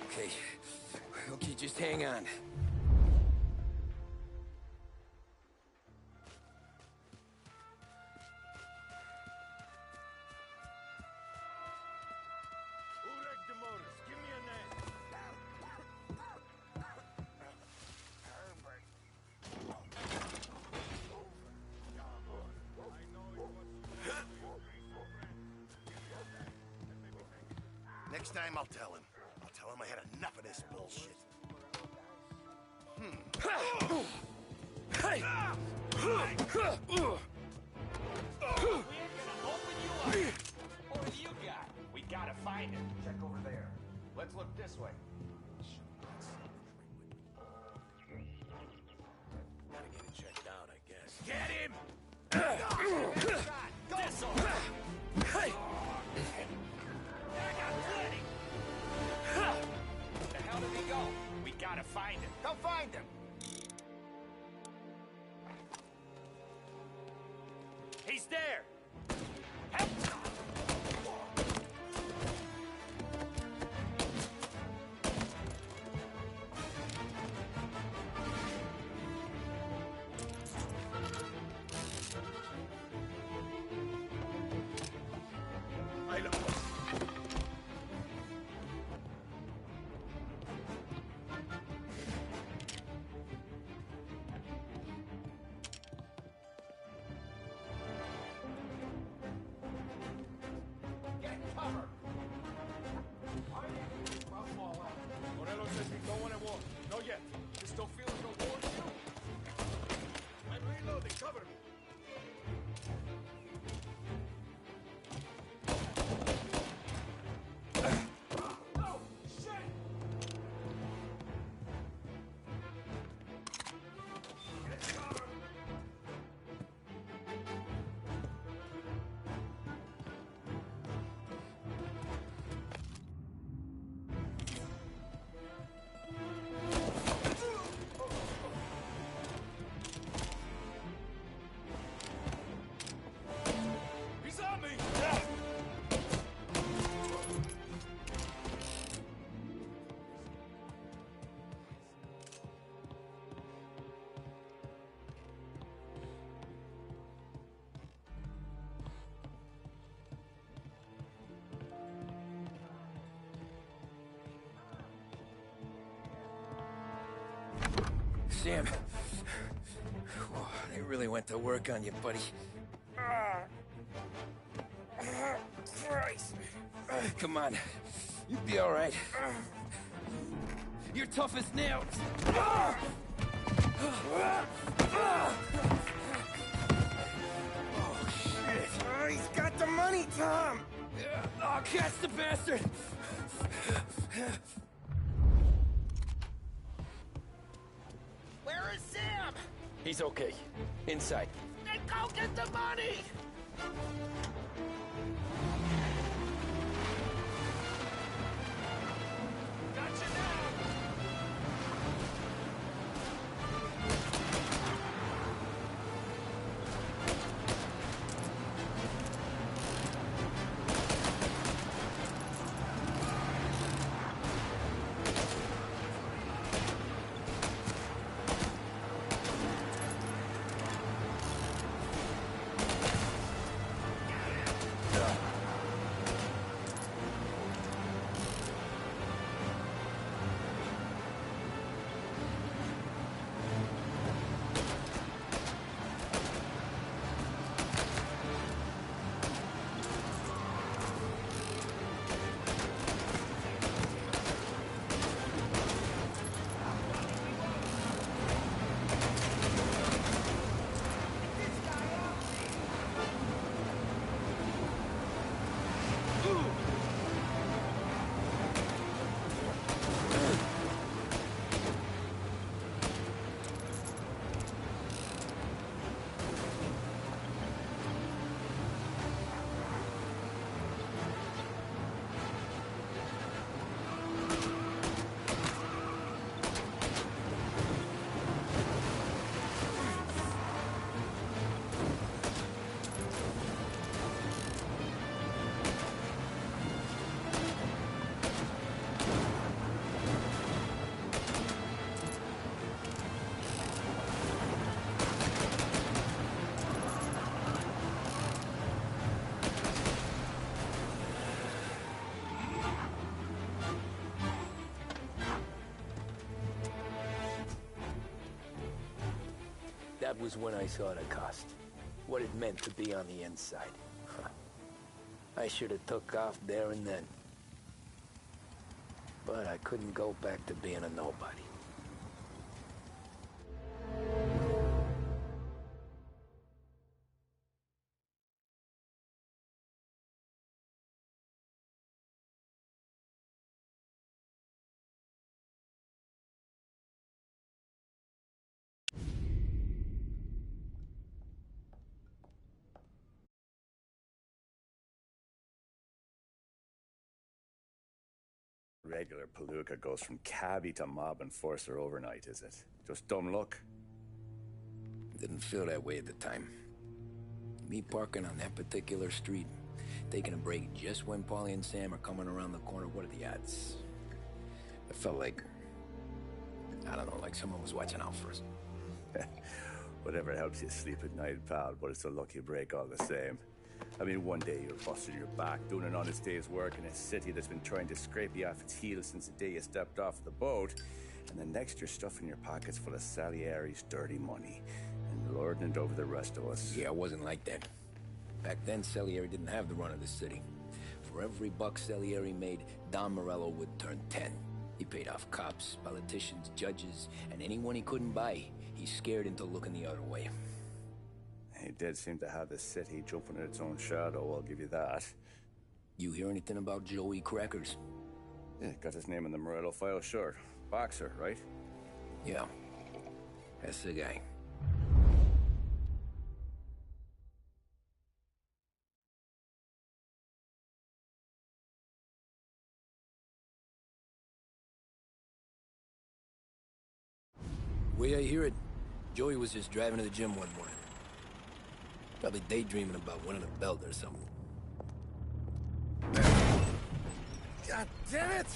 Okay. Okay, just hang on. Next time I'll tell him. I'll tell him I had enough of this bullshit. Hey! What do you got? We gotta find him. Check over there. Let's look this way. Gotta get it checked out, I guess. Get him! This one! Hey! I got plenty! Where the hell did he go? We gotta find him. Go find him! He's there! Help! I know. Sam. Whoa, they really went to work on you, buddy. Christ. Come on. You'll be all right. You're tough as nails. Oh, shit. He's got the money, Tom. Oh, catch the bastard. Where is Sam? He's okay. Inside. Then go get the money! Gotcha now! That was when I saw the cost. What it meant to be on the inside. I should have took off there and then. But I couldn't go back to being a nobody. Regular palooka goes from cabbie to mob enforcer overnight, is it? Just dumb luck? Didn't feel that way at the time. Me parking on that particular street, taking a break just when Paulie and Sam are coming around the corner, what are the odds? I felt like, I don't know, like someone was watching out for us. Whatever helps you sleep at night, pal, but it's a lucky break all the same. I mean, one day you're busting your back, doing an honest day's work in a city that's been trying to scrape you off its heels since the day you stepped off the boat, and the next you're stuffing your pockets full of Salieri's dirty money and lording it over the rest of us. Yeah, it wasn't like that. Back then, Salieri didn't have the run of the city. For every buck Salieri made, Don Morello would turn 10. He paid off cops, politicians, judges, and anyone he couldn't buy, he scared into looking the other way. He did seem to have the city jumping at its own shadow, I'll give you that. You hear anything about Joey Crackers? Yeah, got his name in the Morello file, sure. Boxer, right? Yeah, that's the guy. Way I hear it, Joey was just driving to the gym one morning. Probably daydreaming about winning a belt or something. God damn it!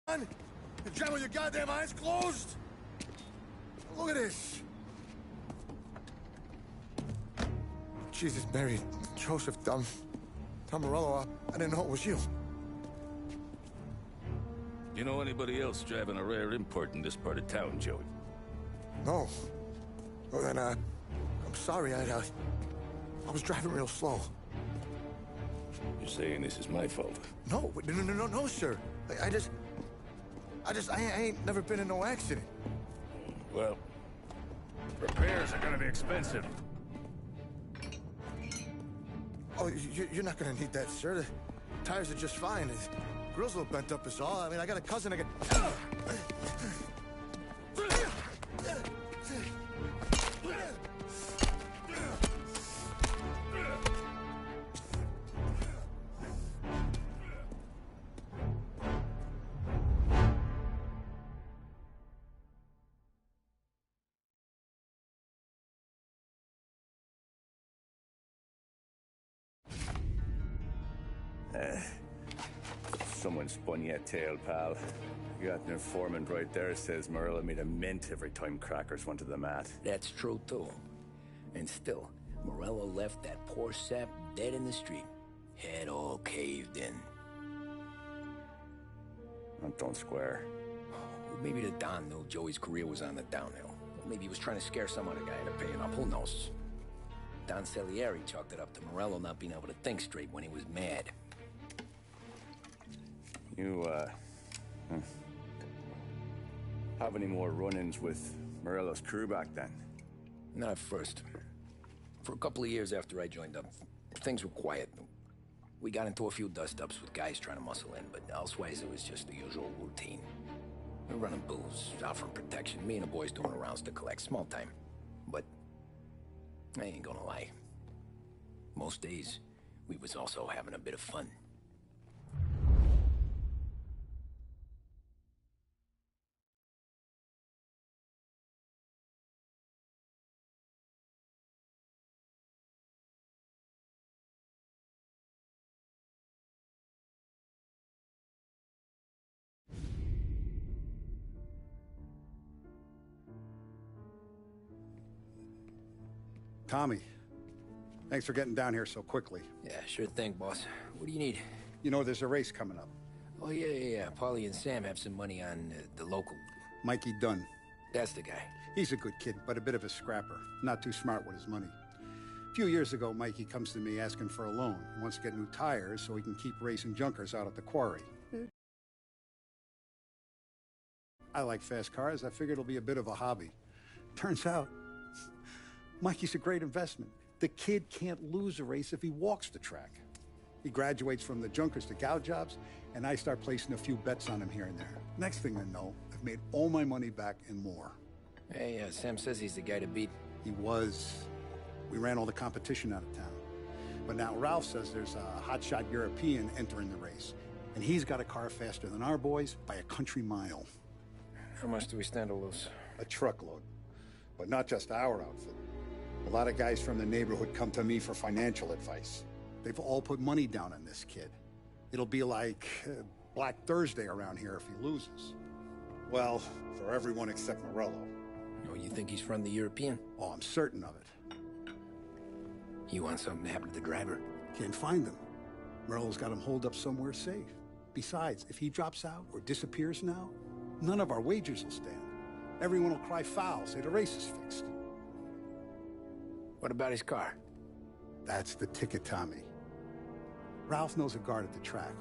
You're driving with your goddamn eyes closed? Look at this. Jesus, Mary, Joseph, Tom Morello, I didn't know it was you. You know anybody else driving a rare import in this part of town, Joey? No. Well, then, I'm sorry, I was driving real slow. You're saying this is my fault? No, no, sir. I ain't never been in no accident. Well, repairs are gonna be expensive. Oh, you're not gonna need that, sir. The tires are just fine. The grill's a little bent up is all. I mean, I got a cousin I can... Someone spun you a tale, pal. You got an informant right there says Morello made a mint every time crackers went to the mat. That's true, too. And still, Morello left that poor sap dead in the street. Head all caved in. That don't square. Maybe the Don knew Joey's career was on the downhill. Maybe he was trying to scare some other guy into paying up. Who knows? Don Salieri chalked it up to Morello not being able to think straight when he was mad. You, have any more run-ins with Morello's crew back then? Not at first. For a couple of years after I joined up, things were quiet. We got into a few dust-ups with guys trying to muscle in, but elsewise it was just the usual routine. We're running booze, offering protection, me and the boys doing the rounds to collect, small time. But I ain't gonna lie. Most days, we was also having a bit of fun. Tommy, thanks for getting down here so quickly. Yeah, sure thing, boss. What do you need? You know, there's a race coming up. Oh, yeah. Paulie and Sam have some money on the local. Mikey Dunn. That's the guy. He's a good kid, but a bit of a scrapper. Not too smart with his money. A few years ago, Mikey comes to me asking for a loan. He wants to get new tires so he can keep racing junkers out at the quarry. I like fast cars. I figured it'll be a bit of a hobby. Turns out, Mikey's a great investment. The kid can't lose a race if he walks the track. He graduates from the junkers to gal jobs, and I start placing a few bets on him here and there. Next thing I know, I've made all my money back and more. Hey, Sam says he's the guy to beat. He was. We ran all the competition out of town. But now Ralph says there's a hotshot European entering the race, and he's got a car faster than our boys by a country mile. How much do we stand to lose? A truckload. But not just our outfit. A lot of guys from the neighborhood come to me for financial advice. They've all put money down on this kid. It'll be like Black Thursday around here if he loses. Well, for everyone except Morello. Oh, you think he's from the European? Oh, I'm certain of it. You want something to happen to the driver? Can't find him. Morello's got him holed up somewhere safe. Besides, if he drops out or disappears now, none of our wagers will stand. Everyone will cry foul, say the race is fixed. What about his car? That's the ticket, Tommy. Ralph knows a guard at the track.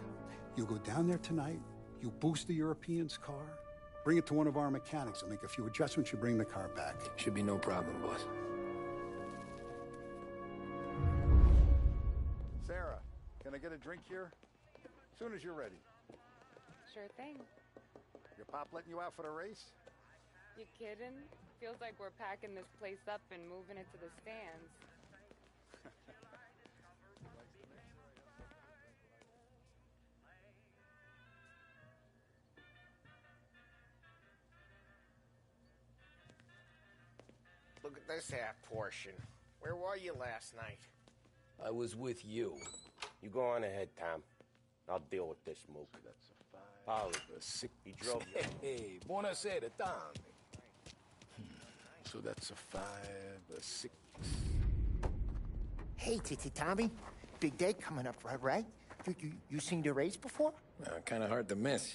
You go down there tonight, you boost the European's car, bring it to one of our mechanics, and make a few adjustments, you bring the car back. Should be no problem, boss. Sarah, can I get a drink here? As soon as you're ready. Sure thing. Your pop letting you out for the race? You kidding? Feels like we're packing this place up and moving it to the stands. Look at this half portion. Where were you last night? I was with you. You go on ahead, Tom. I'll deal with this mook. That's a 5. Polly, he drove you. Hey, buonasera, Tom. So that's a 5, a 6. Hey, Tommy. Big day coming up, right? You seen the race before? Kind of hard to miss.